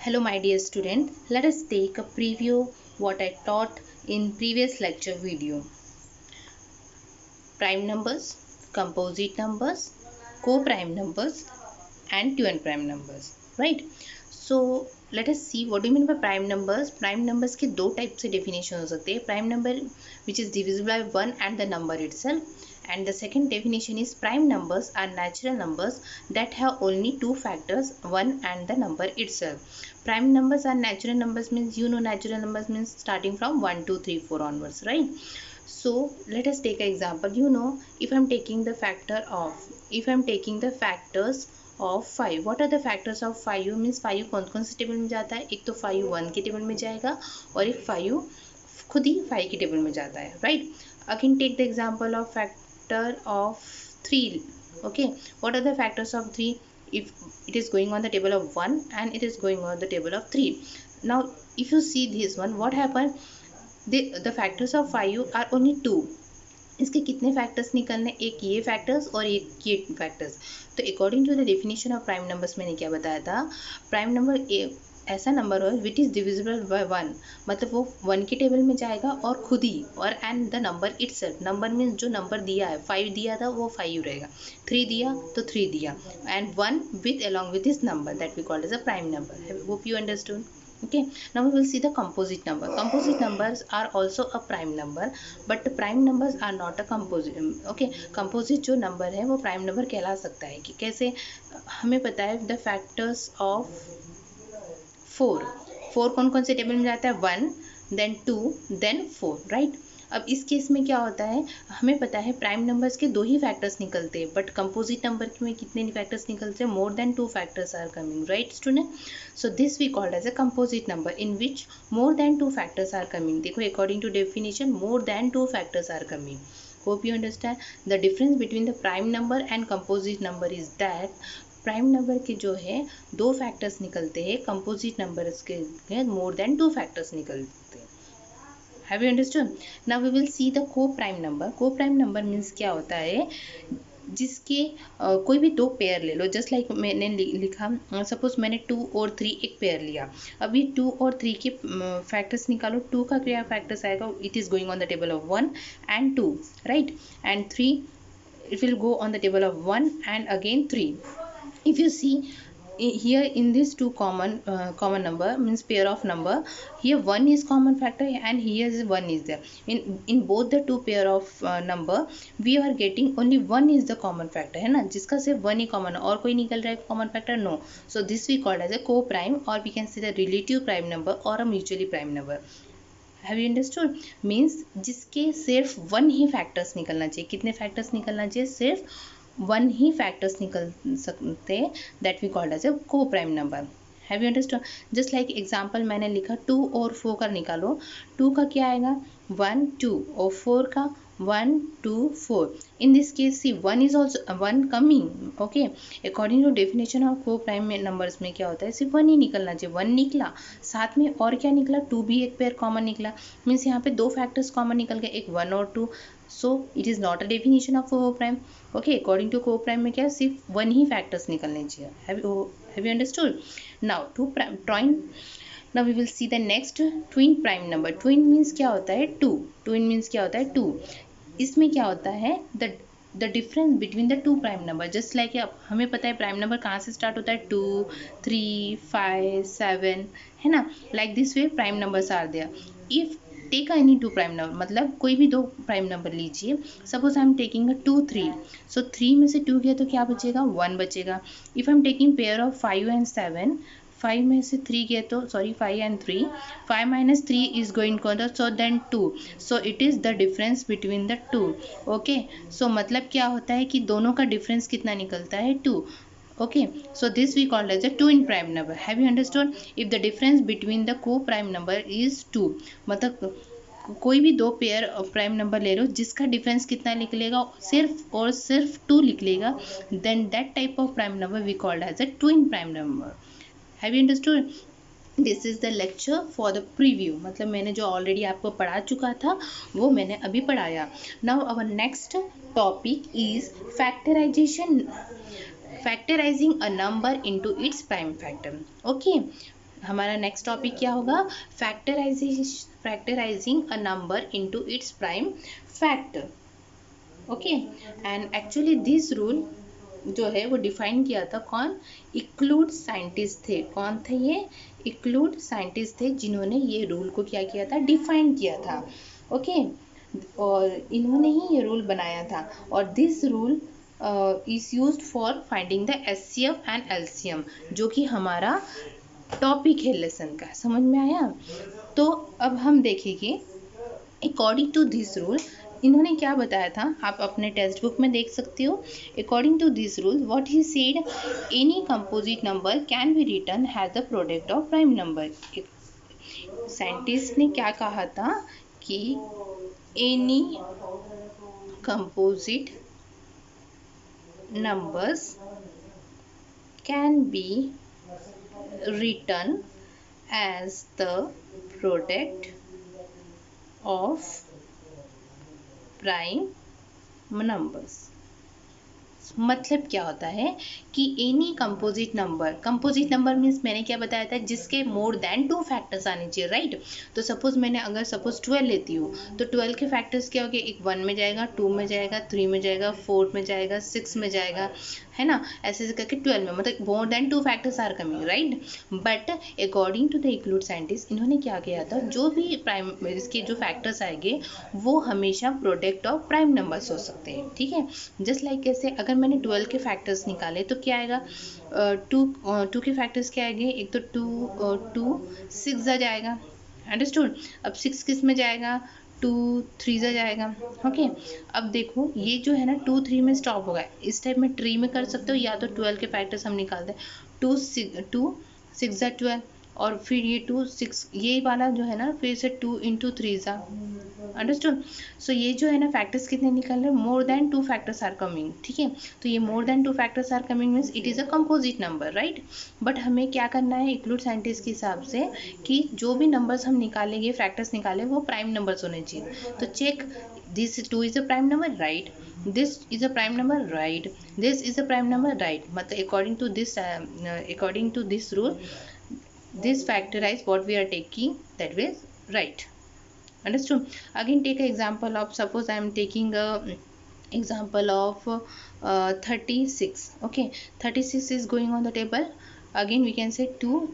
Hello my dear student, let us take a preview what I taught in previous lecture video. Prime numbers, composite numbers, co-prime numbers and twin prime numbers, right? So let us see what do you mean by prime numbers. Prime numbers के दो type से definition हो सकते हैं. Prime number which is divisible by 1 and the number itself, and the second definition is prime numbers are natural numbers that have only two factors, 1 and the number itself. Prime numbers are natural numbers means natural numbers means starting from 1 2 3 4 onwards, right? So let us take an example. If I'm taking the factors of 5, what are the factors of 5 means 5 कौन कौन से table में जाता है. एक तो 5 1 के table में जाएगा और एक 5 खुद ही 5 के टेबल में जाता है, right. Again take the example of factor of 3. okay, what are the factors of 3? If it is going on the table of 1 and it is going on the table of 3. Now if you see this one, what happened, the factors of 5 are only 2. इसके कितने factors निकलने, एक ये factors और एक ये factors. तो according to the definition of prime numbers मैंने क्या बताया था, प्राइम नंबर ऐसा नंबर हो विच इज़ डिविजिबल बाय 1, मतलब वो 1 के टेबल में जाएगा और खुद ही, और and the number itself. Number means जो नंबर दिया है, 5 दिया था वो 5 रहेगा, 3 दिया तो 3 दिया, and 1 with along with this number that we called as a prime number. Hope you understood. Okay, now we will see the composite number. Composite numbers are also a prime number, but the prime numbers are not a composite. Okay, composite जो number है वो prime number कहला सकता है. कि कैसे, हमें पता है the factors of 4 कौन कौन से टेबल में जाता है, 1 then 2 then 4, राइट. अब इस केस में क्या होता है, हमें पता है प्राइम नंबर्स के 2 ही फैक्टर्स निकलते हैं, बट कंपोजिट नंबर में कितने फैक्टर्स निकलते हैं, more than 2 factors are coming, right student. So this we called as a composite number in which more than 2 factors are coming. देखो according to definition more than 2 factors are coming. Hope you understand. The difference between the prime number and composite number is that prime number के जो है 2 factors निकलते हैं, composite numbers के मोर than 2 factors निकलते हैं. Have you understood? Now we will see the co-prime number. Co-prime number means क्या होता है, जिसके कोई भी 2 पेयर ले लो. जस्ट लाइक मैंने लिखा, सपोज मैंने 2 और 3 एक पेयर लिया. अभी 2 और 3 के फैक्टर्स निकालो. 2 का क्या फैक्टर्स आएगा, it is going on the table of 1 and 2, right, and 3 it will go on the table of 1 and again 3. If you see here in this two common number means pair of number, here 1 is common factor and here is 1 is there. In both the two pair of number we are getting only 1 is the common factor, है ना, जिसका सिर्फ 1 ही common है और कोई निकल रहा है common factor, no. So this we called as a coprime, और we can see the relative prime number और uh mutually prime number. Have you understood. Means जिसके सिर्फ 1 ही फैक्टर्स निकलना चाहिए. कितने फैक्टर्स निकलना चाहिए, सिर्फ 1 ही फैक्टर्स निकल सकते हैं, that we called as a coprime number. Have you understood. Just like example मैंने लिखा 2 और 4 का निकालो. 2 का क्या आएगा, 1 2, और 4 का 1 2 4. in this case see 1 is also 1 coming. okay, according to definition of को प्राइम numbers में क्या होता है, सिर्फ 1 ही निकलना चाहिए. 1 निकला, साथ में और क्या निकला, 2 भी एक पेयर कॉमन निकला. मीन्स यहाँ पे 2 फैक्टर्स कॉमन निकल गए, एक 1 और 2. So it is not a definition of co prime. Okay, according to co prime में क्या, सिर्फ 1 ही फैक्टर्स निकलने चाहिए. Have you understood. Now to prime. Now we will see the next twin prime number. Twin means क्या होता है, 2. Twin means क्या होता है, 2. इसमें क्या होता है, the difference between the 2 prime number. Just like हमें पता है प्राइम नंबर कहाँ से स्टार्ट होता है, 2 3 5 7, है ना. Like this way prime numbers are there. If take any 2 prime number, मतलब कोई भी 2 प्राइम नंबर लीजिए. Suppose I am taking 2 3. सो 3 में से 2 गया तो क्या बचेगा, 1 बचेगा. If I am taking pair of 5 and 7, 5 में से 3 गया तो 5 and 3, 5 minus 3 is going to, so then 2. so it is the difference between the 2. okay, so मतलब क्या होता है कि दोनों का डिफरेंस कितना निकलता है, 2. okay, so this we called as a twin prime number. have you understood. if the difference between the co-prime number is 2, मतलब कोई भी 2 पेयर प्राइम नंबर ले लो जिसका डिफरेंस कितना निकलेगा, सिर्फ और सिर्फ 2 निकलेगा, then that type of prime number we called as a twin prime number. Have you understood. This is the lecture for the preview, मतलब मैंने जो ऑलरेडी आपको पढ़ा चुका था वो मैंने अभी पढ़ाया. Now our next topic is factorization, factorizing a number into its prime factor. okay, हमारा नेक्स्ट टॉपिक क्या होगा, factorizing a number into its prime factor. Okay, and actually this rule जो है वो डिफाइन किया था कौन, इक्लूड साइंटिस्ट थे। कौन थे ये, इक्लूड साइंटिस्ट थे जिन्होंने ये रूल को क्या किया था, डिफाइन किया था। ओके, और इन्होंने ही ये रूल बनाया था, और this rule is used for finding the HCF and LCM, जो कि हमारा टॉपिक है लेसन का। समझ में आया? तो अब हम देखेंगे अकॉर्डिंग टू दिस रूल इन्होंने क्या बताया था, आप अपने टेक्स्ट बुक में देख सकते हो। According to this rule what he said, any composite number can be written has the product of prime number. Scientist ने क्या कहा था कि any composite numbers can be written as the product of prime numbers। मतलब क्या होता है कि एनी कंपोजिट नंबर मीन्स मैंने क्या बताया था, जिसके मोर देन 2 फैक्टर्स आने चाहिए, राइट। तो सपोज मैंने अगर सपोज 12 लेती हूँ, तो 12 के फैक्टर्स क्या हो गए, एक 1 में जाएगा, 2 में जाएगा, 3 में जाएगा, 4 में जाएगा, 6 में जाएगा, है ना, ऐसे ऐसे करके 12 में, मतलब more than 2 factors are coming, right. But according to the Euclid scientist इन्होंने क्या किया था, जो भी प्राइम इसके जो फैक्टर्स आएंगे वो हमेशा प्रोडक्ट ऑफ प्राइम नंबर्स हो सकते हैं, ठीक है। जस्ट लाइक कैसे, अगर मैंने 12 के फैक्टर्स निकाले तो क्या आएगा, टू के फैक्टर्स क्या आएंगे, एक तो 2 6 आ जाएगा, अंडरस्टूड। अब 6 किस में जाएगा, 2 3 जा जाएगा। ओके, अब देखो ये जो है ना 2 3 में स्टॉप होगा, इस टाइप में ट्री में कर सकते हो, या तो 12 के फैक्टर्स हम निकालते हैं, 2 6 जा 12, और फिर ये 2 6 ये वाला जो है ना फिर से 2 इंटू 3 जा, अंडरस्टूड। सो ये जो है ना फैक्टर्स कितने निकल रहे हैं, more than 2 factors are coming, ठीक है। तो ये more than 2 factors are coming means it is a composite number, right. But हमें क्या करना है इक्लूड साइंटिस्ट के हिसाब से कि जो भी नंबर्स हम निकालेंगे, फैक्टर्स निकाले, वो प्राइम नंबर्स होने चाहिए। तो check, this 2 is a prime number, right, this is a prime number, right, this is a prime number, right. मतलब according to this rule, this factorize what we are taking, that is right, understood। Again take an example of, suppose I am taking a example of 36, okay, 36 is going on the table, again we can say 2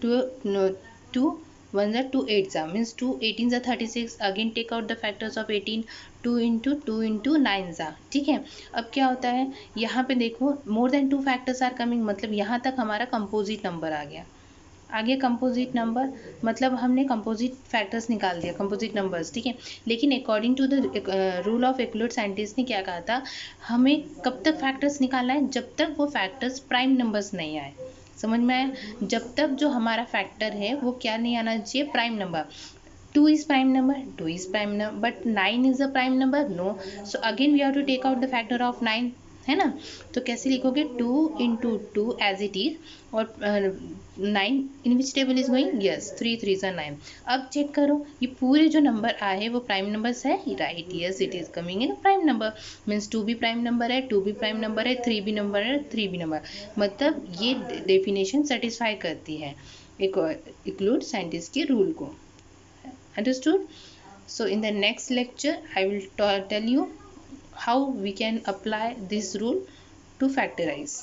2 1 are 2 8 means 2 18 are 36, again take out the factors of 18, 2 into 9 जा, ठीक है। अब क्या होता है यहाँ पे देखो, more than 2 factors are coming, मतलब यहाँ तक हमारा कंपोजिट नंबर आ गया। आगे कंपोजिट नंबर मतलब हमने कंपोजिट फैक्टर्स निकाल दिया, कंपोजिट नंबर्स, ठीक है। लेकिन according to the rule of Euclid scientist ने क्या कहा था, हमें कब तक फैक्टर्स निकालना है, जब तक वो फैक्टर्स प्राइम नंबर्स नहीं आए। समझ में आया? जब तक जो हमारा फैक्टर है वो क्या नहीं आना चाहिए, prime number. 2 is prime number, 2 is prime number, but 9 is a prime number, no। So again we have to take out the factor of 9, है ना। तो कैसे लिखोगे, 2 into 2 as it is, और 9 in which table is going, yes 3 3s are 9। अब check करो ये पूरे जो नंबर आए हैं वो प्राइम नंबर्स है, right, yes it is coming in prime number, means 2 भी प्राइम नंबर है, 2 भी प्राइम नंबर है, 3 भी नंबर है, 3 भी नंबर, मतलब ये डेफिनेशन सेटिस्फाई करती है इक्लूड साइंटिस्ट के रूल को, understood। So in the next lecture I will tell you how we can apply this rule to factorize।